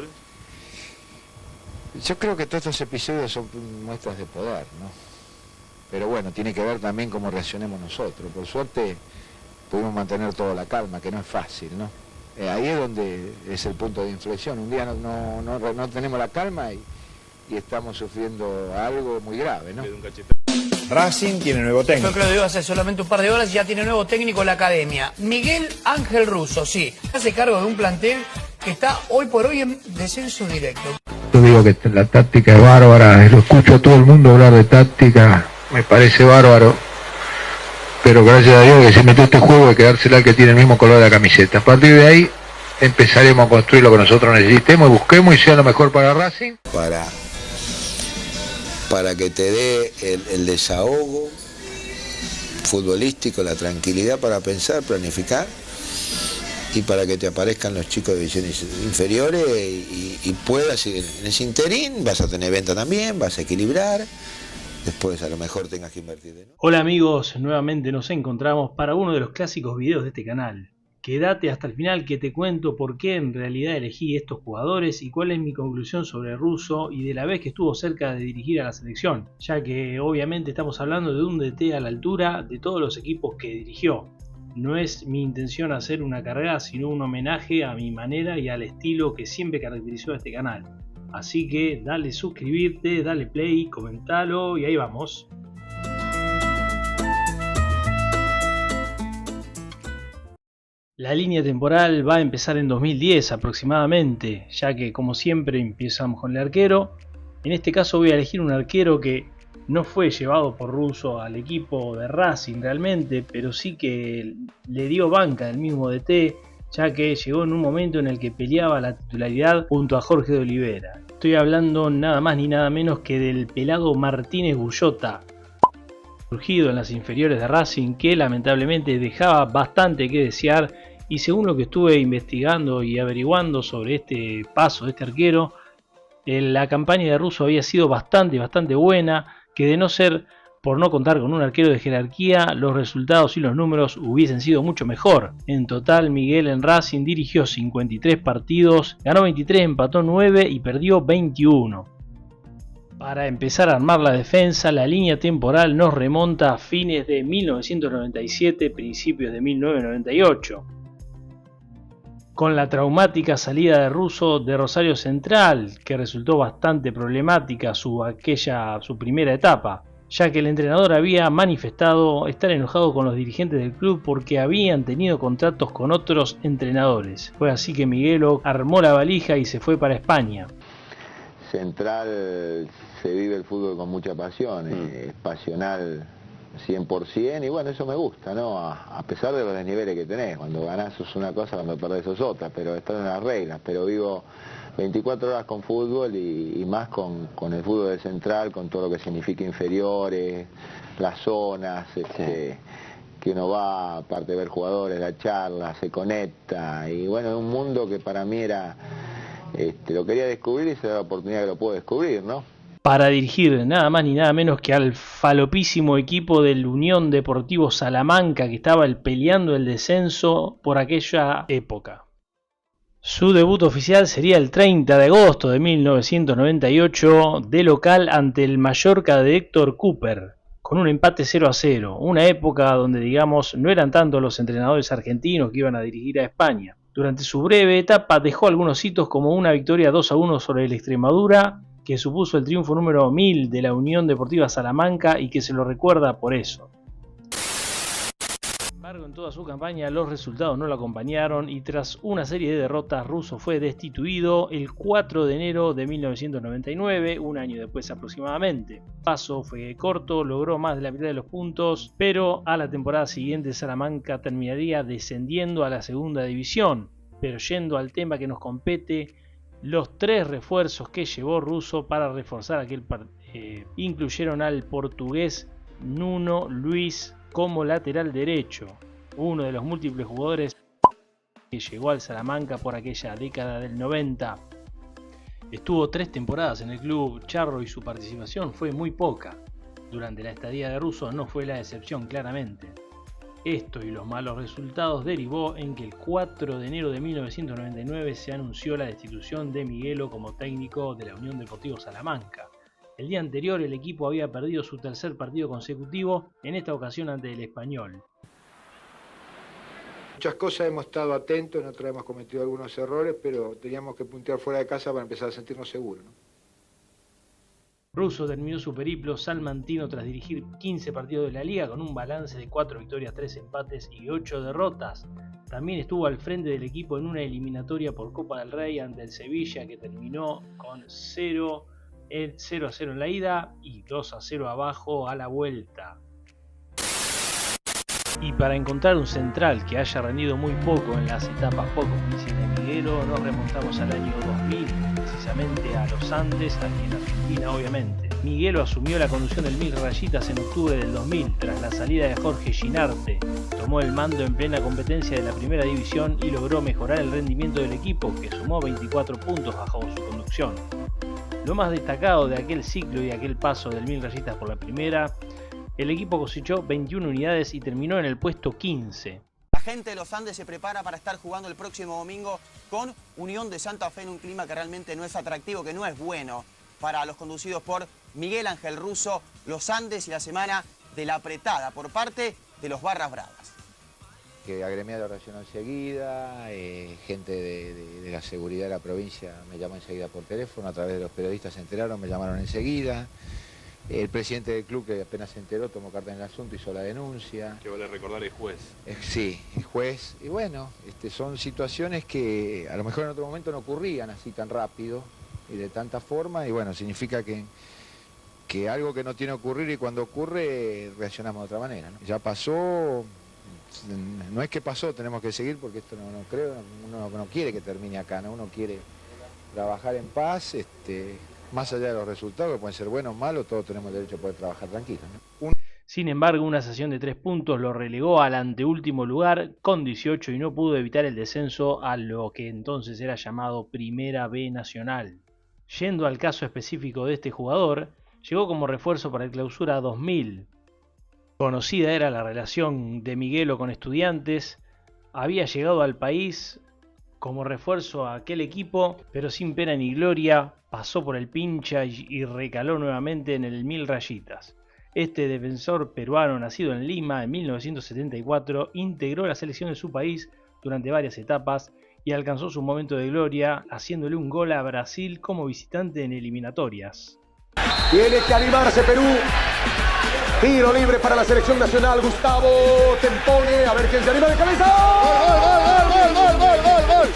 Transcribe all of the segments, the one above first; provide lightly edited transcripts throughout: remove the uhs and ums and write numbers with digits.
jugadores? Yo creo que todos estos episodios son muestras de poder, ¿no? Pero bueno, tiene que ver también cómo reaccionemos nosotros. Por suerte pudimos mantener toda la calma, que no es fácil, ¿no? Ahí es donde es el punto de inflexión. Un día no tenemos la calma y estamos sufriendo algo muy grave, ¿no? Racing tiene nuevo técnico. Yo creo que lo digo hace solamente un par de horas y ya tiene nuevo técnico en la academia. Miguel Ángel Russo, sí. Hace cargo de un plantel que está hoy por hoy en descenso directo. Yo digo que la táctica es bárbara, lo escucho a todo el mundo hablar de táctica, me parece bárbaro. Pero gracias a Dios que se metió este juego de quedársela al que tiene el mismo color de la camiseta. A partir de ahí empezaremos a construir lo que nosotros necesitemos, busquemos y sea lo mejor para Racing. Para que te dé el desahogo futbolístico, la tranquilidad para pensar, planificar, y para que te aparezcan los chicos de divisiones inferiores y puedas, en ese interín vas a tener venta también, vas a equilibrar, después a lo mejor tengas que invertir de nuevo. Hola amigos, nuevamente nos encontramos para uno de los clásicos videos de este canal. Quédate hasta el final que te cuento por qué en realidad elegí estos jugadores y cuál es mi conclusión sobre Russo y de la vez que estuvo cerca de dirigir a la selección, ya que obviamente estamos hablando de un DT a la altura de todos los equipos que dirigió. No es mi intención hacer una carrera, sino un homenaje a mi manera y al estilo que siempre caracterizó a este canal. Así que dale suscribirte, dale play, comentalo y ahí vamos. La línea temporal va a empezar en 2010 aproximadamente, ya que como siempre empezamos con el arquero. En este caso voy a elegir un arquero que no fue llevado por Russo al equipo de Racing realmente, pero sí que le dio banca del mismo DT, ya que llegó en un momento en el que peleaba la titularidad junto a Jorge de Olivera. Estoy hablando nada más ni nada menos que del pelado Martínez Bullota, surgido en las inferiores de Racing, que lamentablemente dejaba bastante que desear, y según lo que estuve investigando y averiguando sobre este paso de este arquero, la campaña de Russo había sido bastante buena, que de no ser por no contar con un arquero de jerarquía, los resultados y los números hubiesen sido mucho mejor. En total, Miguel en Racing dirigió 53 partidos, ganó 23, empató 9 y perdió 21. Para empezar a armar la defensa, la línea temporal nos remonta a fines de 1997, principios de 1998. Con la traumática salida de Russo de Rosario Central, que resultó bastante problemática su primera etapa, ya que el entrenador había manifestado estar enojado con los dirigentes del club porque habían tenido contratos con otros entrenadores. Fue así que Miguelo armó la valija y se fue para España. Central se vive el fútbol con mucha pasión, es pasional 100%, y bueno, eso me gusta, ¿no? A pesar de los desniveles que tenés, cuando ganás sos una cosa, cuando perdés sos otra, pero están en las reglas, pero vivo 24 horas con fútbol y más con el fútbol de Central, con todo lo que significa inferiores, las zonas, que uno va, aparte de ver jugadores, la charla, se conecta, y bueno, es un mundo que para mí era, lo quería descubrir y se da la oportunidad que lo puedo descubrir, ¿no? Para dirigir nada más ni nada menos que al falopísimo equipo del Unión Deportivo Salamanca, que estaba peleando el descenso por aquella época. Su debut oficial sería el 30 de agosto de 1998 de local ante el Mallorca de Héctor Cooper, con un empate 0-0, una época donde digamos no eran tanto los entrenadores argentinos que iban a dirigir a España. Durante su breve etapa dejó algunos hitos como una victoria 2-1 sobre el Extremadura, que supuso el triunfo número 1000 de la Unión Deportiva Salamanca y que se lo recuerda por eso. Sin embargo, en toda su campaña los resultados no lo acompañaron y tras una serie de derrotas, Russo fue destituido el 4 de enero de 1999, un año después aproximadamente. El paso fue corto, logró más de la mitad de los puntos, pero a la temporada siguiente Salamanca terminaría descendiendo a la segunda división. Pero yendo al tema que nos compete, los 3 refuerzos que llevó Russo para reforzar aquel incluyeron al portugués Nuno Luis como lateral derecho, uno de los múltiples jugadores que llegó al Salamanca por aquella década del 90. Estuvo 3 temporadas en el club charro y su participación fue muy poca. Durante la estadía de Russo no fue la excepción claramente. Esto y los malos resultados derivó en que el 4 de enero de 1999 se anunció la destitución de Miguelo como técnico de la Unión Deportiva Salamanca. El día anterior el equipo había perdido su tercer partido consecutivo, en esta ocasión ante el Español. Muchas cosas hemos estado atentos, en otras hemos cometido algunos errores, pero teníamos que puntear fuera de casa para empezar a sentirnos seguros, ¿no? Russo terminó su periplo salmantino tras dirigir 15 partidos de la liga con un balance de 4 victorias, 3 empates y 8 derrotas. También estuvo al frente del equipo en una eliminatoria por Copa del Rey ante el Sevilla, que terminó con 0-0 en la ida y 2-0 abajo a la vuelta. Y para encontrar un central que haya rendido muy poco en las etapas poco difíciles de Miguelo, nos remontamos al año 2000, precisamente a los Andes, aquí en Argentina obviamente. Miguelo asumió la conducción del 1000 Rayitas en octubre del 2000, tras la salida de Jorge Ginarte. Tomó el mando en plena competencia de la primera división y logró mejorar el rendimiento del equipo, que sumó 24 puntos bajo su conducción. Lo más destacado de aquel ciclo y aquel paso del 1000 Rayitas por la primera, el equipo cosechó 21 unidades y terminó en el puesto 15. La gente de los Andes se prepara para estar jugando el próximo domingo con Unión de Santa Fe en un clima que realmente no es atractivo, que no es bueno para los conducidos por Miguel Ángel Russo. Los Andes y la semana de la apretada por parte de los Barras Bravas. Que agremiado reaccionó enseguida, gente de la seguridad de la provincia me llamó enseguida por teléfono, a través de los periodistas se enteraron, me llamaron enseguida. El presidente del club, que apenas se enteró, tomó carta en el asunto, hizo la denuncia. Que vale recordar el juez. Sí, el juez. Y bueno, son situaciones que a lo mejor en otro momento no ocurrían así tan rápido y de tanta forma. Y bueno, significa que algo que no tiene que ocurrir, y cuando ocurre reaccionamos de otra manera, ¿no? Ya pasó, no es que pasó, tenemos que seguir, porque esto no creo, uno no quiere que termine acá, ¿no? Uno quiere trabajar en paz, más allá de los resultados, que pueden ser buenos o malos, todos tenemos derecho a poder trabajar tranquilos, ¿no? Sin embargo, una sesión de 3 puntos lo relegó al anteúltimo lugar con 18 y no pudo evitar el descenso a lo que entonces era llamado Primera B Nacional. Yendo al caso específico de este jugador, llegó como refuerzo para el Clausura 2000. Conocida era la relación de Miguelo con Estudiantes, había llegado al país como refuerzo a aquel equipo, pero sin pena ni gloria, pasó por el pincha y recaló nuevamente en el 1000 Rayitas. Este defensor peruano, nacido en Lima en 1974, integró la selección de su país durante varias etapas y alcanzó su momento de gloria haciéndole un gol a Brasil como visitante en eliminatorias. Tiene que animarse Perú. Tiro libre para la selección nacional. Gustavo Tempone. A ver quién se anima de cabeza. ¡Gol, gol, gol, gol, gol, gol, gol!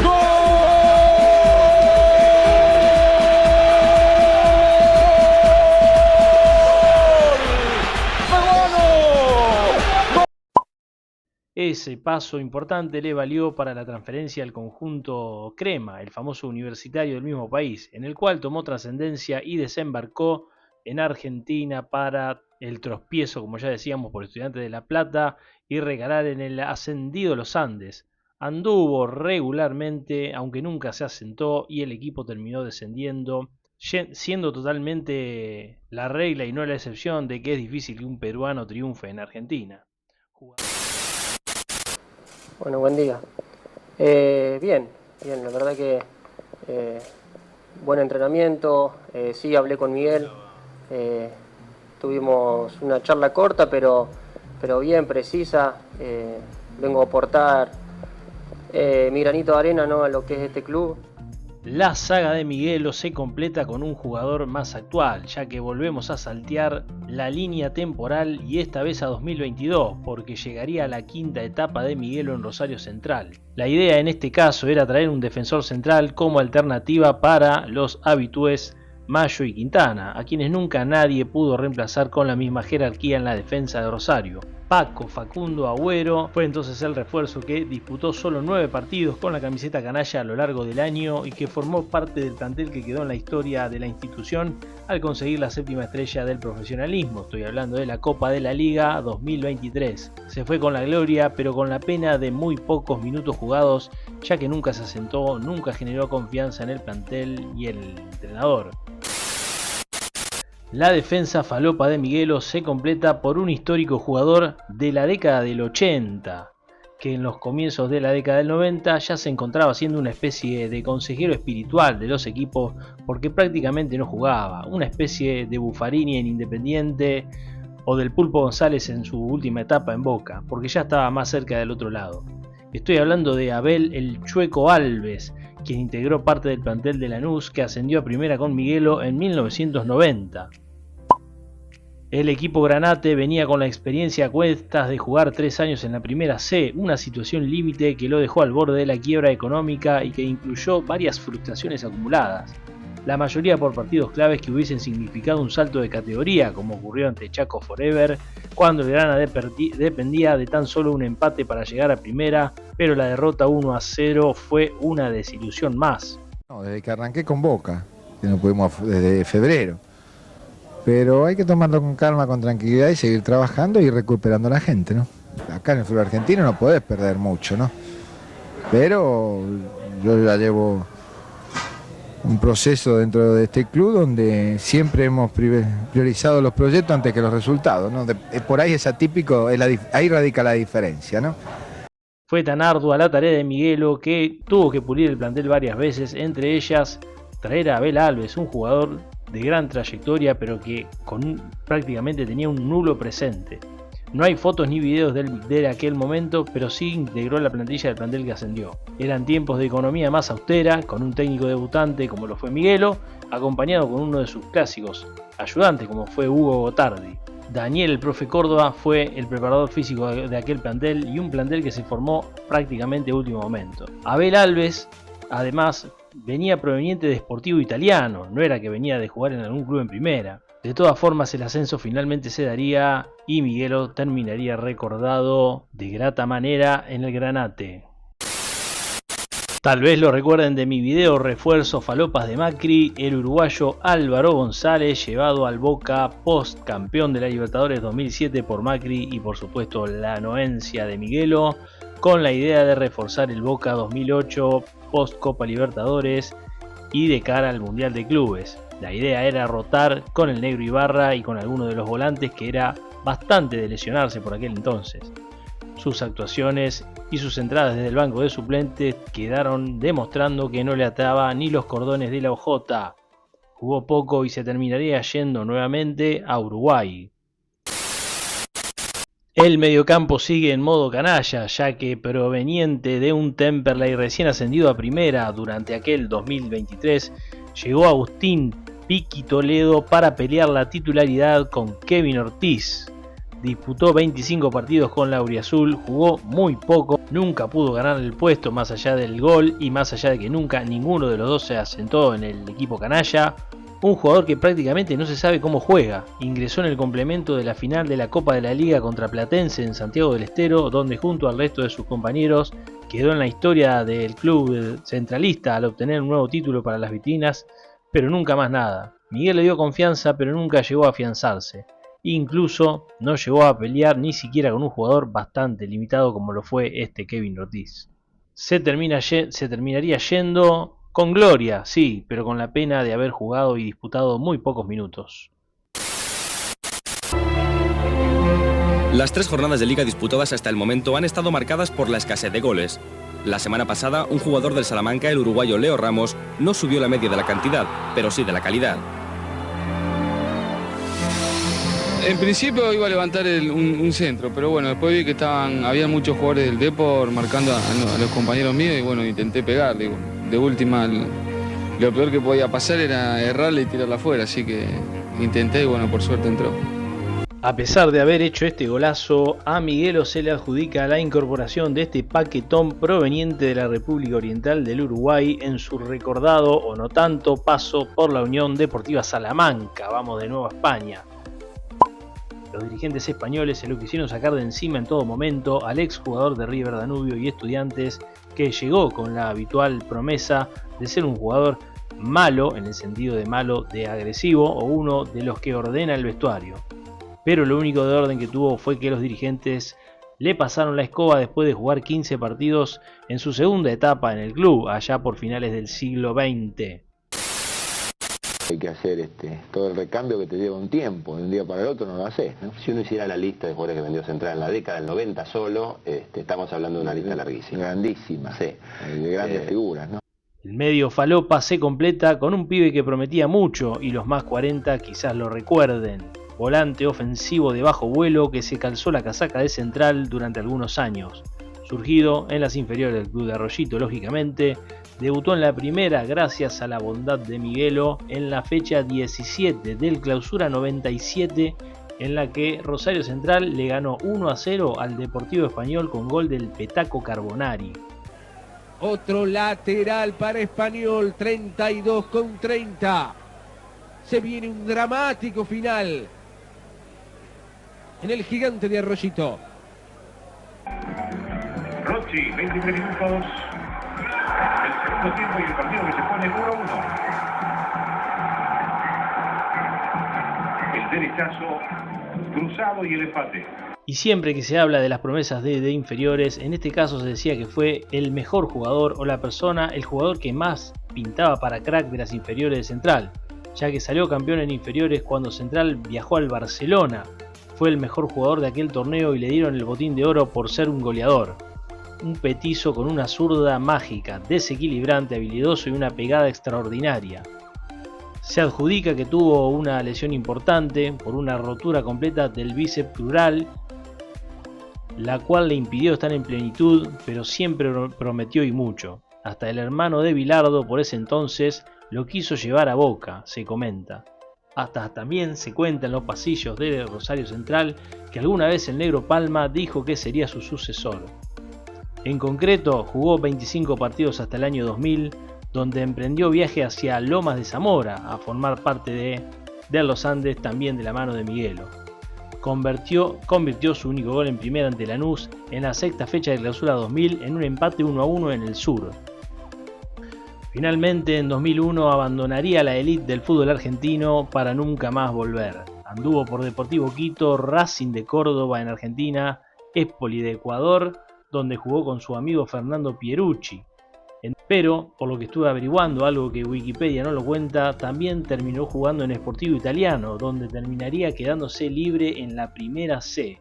¡Gol! Ese paso importante le valió para la transferencia al conjunto Crema, el famoso universitario del mismo país, en el cual tomó trascendencia y desembarcó en Argentina para el trospiezo, como ya decíamos, por Estudiantes de La Plata y recalar en el ascendido Los Andes. Anduvo regularmente, aunque nunca se asentó, y el equipo terminó descendiendo, siendo totalmente la regla y no la excepción de que es difícil que un peruano triunfe en Argentina. Bueno, buen día. Bien, la verdad que buen entrenamiento. Sí, hablé con Miguel. Tuvimos una charla corta, pero bien, precisa. Vengo a aportar mi granito de arena, ¿no?, a lo que es este club. La saga de Miguelo se completa con un jugador más actual, ya que volvemos a saltear la línea temporal y esta vez a 2022, porque llegaría a la quinta etapa de Miguelo en Rosario Central. La idea en este caso era traer un defensor central como alternativa para los habitués Mayo y Quintana, a quienes nunca nadie pudo reemplazar con la misma jerarquía en la defensa de Rosario. Paco Facundo Agüero fue entonces el refuerzo que disputó solo 9 partidos con la camiseta canalla a lo largo del año y que formó parte del plantel que quedó en la historia de la institución al conseguir la 7ª estrella del profesionalismo. Estoy hablando de la Copa de la Liga 2023. Se fue con la gloria, pero con la pena de muy pocos minutos jugados, ya que nunca se asentó, nunca generó confianza en el plantel y el entrenador. La defensa falopa de Miguelo se completa por un histórico jugador de la década del 80, que en los comienzos de la década del 90 ya se encontraba siendo una especie de consejero espiritual de los equipos porque prácticamente no jugaba, una especie de Buffarini en Independiente o del Pulpo González en su última etapa en Boca, porque ya estaba más cerca del otro lado. Estoy hablando de Abel el Chueco Alves, quien integró parte del plantel de Lanús que ascendió a primera con Miguelo en 1990. El equipo granate venía con la experiencia a cuestas de jugar 3 años en la primera C, una situación límite que lo dejó al borde de la quiebra económica y que incluyó varias frustraciones acumuladas, la mayoría por partidos claves que hubiesen significado un salto de categoría, como ocurrió ante Chaco Forever, cuando el Grana dependía de tan solo un empate para llegar a primera, pero la derrota 1-0 fue una desilusión más. No, desde que arranqué con Boca, que no pudimos desde febrero. Pero hay que tomarlo con calma, con tranquilidad y seguir trabajando y recuperando a la gente, ¿no? Acá en el fútbol argentino no podés perder mucho, ¿no? Pero yo ya llevo un proceso dentro de este club donde siempre hemos priorizado los proyectos antes que los resultados, ¿no? Por ahí es atípico, ahí radica la diferencia, ¿no? Fue tan ardua la tarea de Miguelo que tuvo que pulir el plantel varias veces, entre ellas traer a Abel Alves, un jugador de gran trayectoria pero que prácticamente tenía un nulo presente. No hay fotos ni videos de aquel momento, pero sí integró la plantilla del plantel que ascendió. Eran tiempos de economía más austera, con un técnico debutante como lo fue Miguelo, acompañado con uno de sus clásicos ayudantes como fue Hugo Gotardi. Daniel, el profe Córdoba, fue el preparador físico de aquel plantel y un plantel que se formó prácticamente a último momento. Abel Alves, además, venía proveniente de Sportivo Italiano, no era que venía de jugar en algún club en primera. De todas formas, el ascenso finalmente se daría y Miguelo terminaría recordado de grata manera en el Granate. Tal vez lo recuerden de mi video Refuerzo Falopas de Macri, el uruguayo Álvaro González llevado al Boca post campeón de la Libertadores 2007 por Macri y por supuesto la anuencia de Miguelo, con la idea de reforzar el Boca 2008 post Copa Libertadores y de cara al Mundial de Clubes. La idea era rotar con el Negro Ibarra y con alguno de los volantes que era bastante de lesionarse por aquel entonces. Sus actuaciones y sus entradas desde el banco de suplentes quedaron demostrando que no le ataba ni los cordones de la hojota. Jugó poco y se terminaría yendo nuevamente a Uruguay. El mediocampo sigue en modo canalla, ya que proveniente de un Temperley recién ascendido a primera durante aquel 2023, llegó Agustín Piqui Toledo para pelear la titularidad con Kevin Ortiz. Disputó 25 partidos con la Auriazul, jugó muy poco, nunca pudo ganar el puesto más allá del gol y más allá de que nunca ninguno de los dos se asentó en el equipo canalla. Un jugador que prácticamente no se sabe cómo juega. Ingresó en el complemento de la final de la Copa de la Liga contra Platense en Santiago del Estero, donde junto al resto de sus compañeros quedó en la historia del club centralista al obtener un nuevo título para las vitrinas, pero nunca más nada. Miguel le dio confianza, pero nunca llegó a afianzarse. Incluso no llegó a pelear ni siquiera con un jugador bastante limitado como lo fue este Kevin Ortiz. Se terminaría yendo con gloria, sí, pero con la pena de haber jugado y disputado muy pocos minutos. Las 3 jornadas de liga disputadas hasta el momento han estado marcadas por la escasez de goles. La semana pasada, un jugador del Salamanca, el uruguayo Leo Ramos, no subió la media de la cantidad, pero sí de la calidad. En principio iba a levantar un centro, pero bueno, después vi que había muchos jugadores del Depor marcando a los compañeros míos y bueno, intenté pegar. Digo, de última, lo peor que podía pasar era errarle y tirarla afuera, así que intenté y bueno, por suerte entró. A pesar de haber hecho este golazo, a Miguelo se le adjudica la incorporación de este paquetón proveniente de la República Oriental del Uruguay en su recordado o no tanto paso por la Unión Deportiva Salamanca. Vamos de nuevo a España. Los dirigentes españoles se lo quisieron sacar de encima en todo momento al exjugador de River, Danubio y Estudiantes, que llegó con la habitual promesa de ser un jugador malo, en el sentido de malo de agresivo, o uno de los que ordena el vestuario. Pero lo único de orden que tuvo fue que los dirigentes le pasaron la escoba después de jugar 15 partidos en su segunda etapa en el club, allá por finales del siglo XX. Hay que hacer todo el recambio que te lleva un tiempo, de un día para el otro no lo haces, ¿no? Si uno hiciera la lista de jugadores que vendió Central en la década del 90 solo, estamos hablando de una lista larguísima. Grandísima, Sí. de grandes figuras, ¿no? El medio falopa se completa con un pibe que prometía mucho y los más 40 quizás lo recuerden. Volante ofensivo de bajo vuelo que se calzó la casaca de Central durante algunos años. Surgido en las inferiores del club de Arroyito, lógicamente, debutó en la primera gracias a la bondad de Miguelo en la fecha 17 del Clausura 97, en la que Rosario Central le ganó 1-0 al Deportivo Español con gol del Petaco Carbonari. Otro lateral para Español, 32-30. Se viene un dramático final en el Gigante de Arroyito. Rocchi, 23 minutos. El segundo tiempo y el partido que se pone 1-1. El derechazo cruzado y el empate. Y siempre que se habla de las promesas de inferiores, en este caso se decía que fue el mejor jugador o la persona, el jugador que más pintaba para crack de las inferiores de Central, ya que salió campeón en inferiores cuando Central viajó al Barcelona. Fue el mejor jugador de aquel torneo y le dieron el botín de oro por ser un goleador. Un petizo con una zurda mágica, desequilibrante, habilidoso y una pegada extraordinaria. Se adjudica que tuvo una lesión importante por una rotura completa del bíceps crural, la cual le impidió estar en plenitud, pero siempre prometió y mucho. Hasta el hermano de Bilardo por ese entonces lo quiso llevar a Boca, se comenta. Hasta también se cuenta en los pasillos de Rosario Central que alguna vez el Negro Palma dijo que sería su sucesor. En concreto, jugó 25 partidos hasta el año 2000, donde emprendió viaje hacia Lomas de Zamora a formar parte de Los Andes, también de la mano de Miguelo. Convirtió su único gol en primera ante Lanús en la sexta fecha de Clausura 2000 en un empate 1-1 en el sur. Finalmente en 2001 abandonaría la élite del fútbol argentino para nunca más volver. Anduvo por Deportivo Quito, Racing de Córdoba en Argentina, Espoli de Ecuador, donde jugó con su amigo Fernando Pierucci. Pero, por lo que estuve averiguando, algo que Wikipedia no lo cuenta, también terminó jugando en Sportivo Italiano, donde terminaría quedándose libre en la primera C.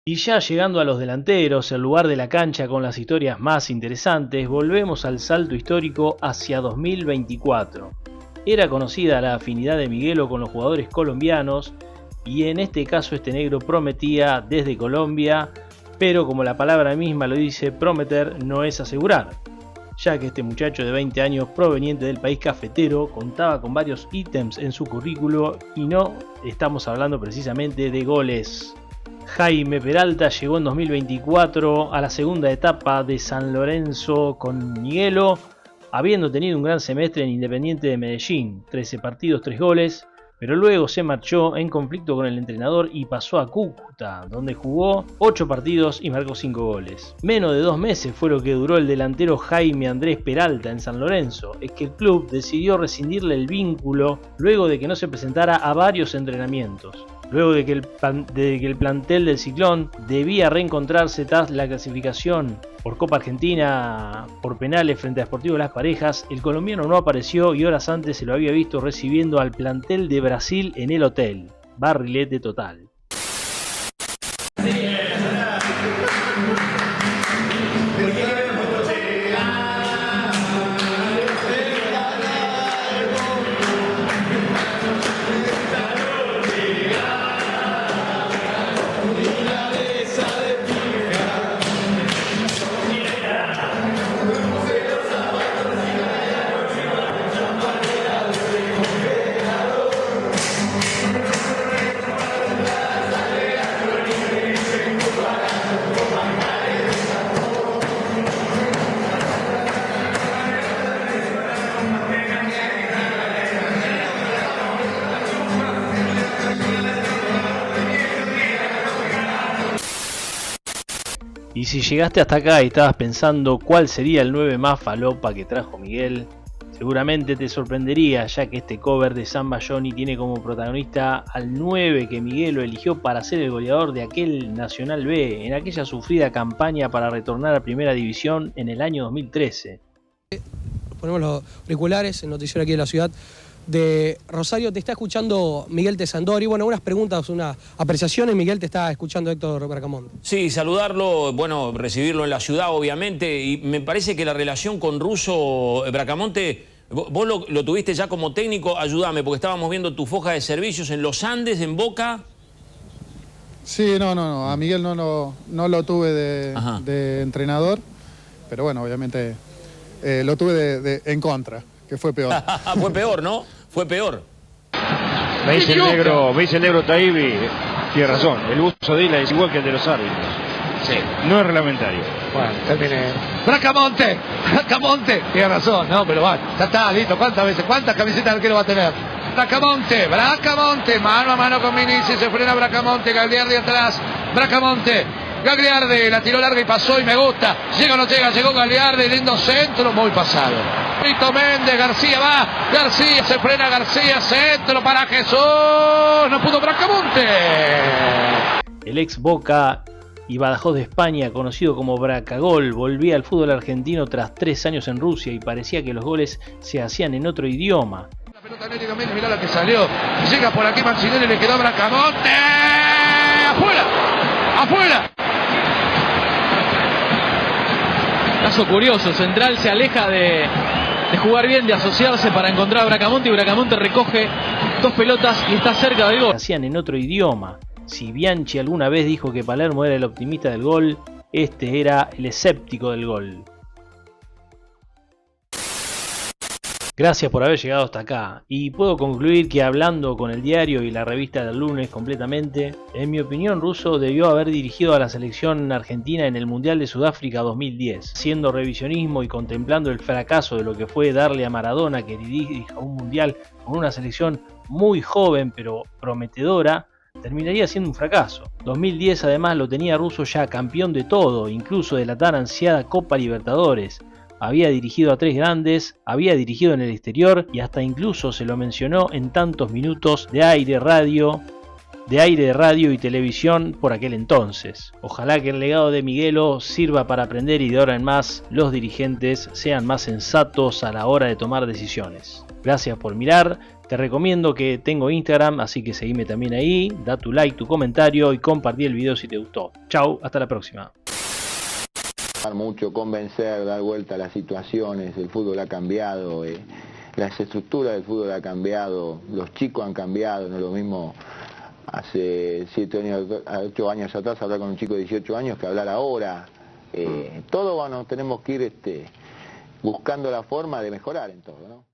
Y ya llegando a los delanteros, el lugar de la cancha con las historias más interesantes, volvemos al salto histórico hacia 2024. Era conocida la afinidad de Miguelo con los jugadores colombianos, y en este caso este negro prometía desde Colombia, pero como la palabra misma lo dice, prometer no es asegurar, ya que este muchacho de 20 años proveniente del país cafetero contaba con varios ítems en su currículo y no estamos hablando precisamente de goles. Jaime Peralta llegó en 2024 a la segunda etapa de San Lorenzo con Miguelo, habiendo tenido un gran semestre en Independiente de Medellín, 13 partidos, 3 goles, pero luego se marchó en conflicto con el entrenador y pasó a Cúcuta, donde jugó 8 partidos y marcó 5 goles. Menos de 2 meses fue lo que duró el delantero Jaime Andrés Peralta en San Lorenzo. Es que el club decidió rescindirle el vínculo luego de que no se presentara a varios entrenamientos. Luego de que el plantel del Ciclón debía reencontrarse tras la clasificación por Copa Argentina por penales frente a Sportivo Las Parejas, el colombiano no apareció y horas antes se lo había visto recibiendo al plantel de Brasil en el hotel. Barrilete total. Y si llegaste hasta acá y estabas pensando cuál sería el 9 más falopa que trajo Miguel, seguramente te sorprendería, ya que este cover de Samba Johnny tiene como protagonista al 9 que Miguel lo eligió para ser el goleador de aquel Nacional B, en aquella sufrida campaña para retornar a Primera División en el año 2013. ponemos los auriculares, el noticiero aquí de la ciudad de Rosario. Te está escuchando Miguel Tesandori. Bueno, unas preguntas, unas apreciaciones. Miguel, te está escuchando Héctor Bracamonte. Sí, saludarlo, bueno, recibirlo en la ciudad, obviamente. Y me parece que la relación con Russo, Bracamonte, vos lo tuviste ya como técnico. Ayúdame, porque estábamos viendo tu foja de servicios en Los Andes, en Boca. Sí, no. A Miguel no lo tuve de entrenador. Pero bueno, obviamente lo tuve en contra, que fue peor. Fue peor, ¿no? Fue peor. Me dice el negro Taibbi, tiene razón, el uso de Isla es igual que el de los árbitros. Sí. No es reglamentario. Bueno, terminé. Bracamonte, tiene razón, no, pero va, ya está, listo. ¿Cuántas camisetas de arquero va a tener? Bracamonte, mano a mano con Minisi, se frena Bracamonte, Gagliardi atrás, Bracamonte, Gagliardi, la tiró larga y pasó y me gusta, llega o no llega, llegó Gagliardi, lindo centro, muy pasado. Rito Méndez, García, se frena García, centro para Jesús, no pudo Bracamonte. El ex Boca y Badajoz de España, conocido como Bracagol, volvía al fútbol argentino tras 3 años en Rusia y parecía que los goles se hacían en otro idioma. La pelota Atlético Méndez, mirá la que salió, llega por aquí Mancinelli, le quedó Bracamonte, afuera. Caso curioso, Central se aleja de jugar bien, de asociarse para encontrar a Bracamonte, y Bracamonte recoge 2 pelotas y está cerca del gol. Hacían en otro idioma. Si Bianchi alguna vez dijo que Palermo era el optimista del gol, este era el escéptico del gol. Gracias por haber llegado hasta acá, y puedo concluir que hablando con el diario y la revista del lunes completamente, en mi opinión Russo debió haber dirigido a la selección argentina en el Mundial de Sudáfrica 2010, haciendo revisionismo y contemplando el fracaso de lo que fue darle a Maradona que dirija un Mundial con una selección muy joven pero prometedora. Terminaría siendo un fracaso. 2010 además lo tenía Russo ya campeón de todo, incluso de la tan ansiada Copa Libertadores. Había dirigido a 3 grandes, había dirigido en el exterior y hasta incluso se lo mencionó en tantos minutos de aire de radio y televisión por aquel entonces. Ojalá que el legado de Miguelo sirva para aprender y de ahora en más los dirigentes sean más sensatos a la hora de tomar decisiones. Gracias por mirar, te recomiendo que tengo Instagram, así que seguime también ahí, da tu like, tu comentario y compartí el video si te gustó. Chau, hasta la próxima. Mucho, convencer, dar vuelta a las situaciones, el fútbol ha cambiado, las estructuras del fútbol ha cambiado, los chicos han cambiado, no es lo mismo hace 8 años atrás hablar con un chico de 18 años que hablar ahora. Todo tenemos que ir buscando la forma de mejorar en todo, ¿no?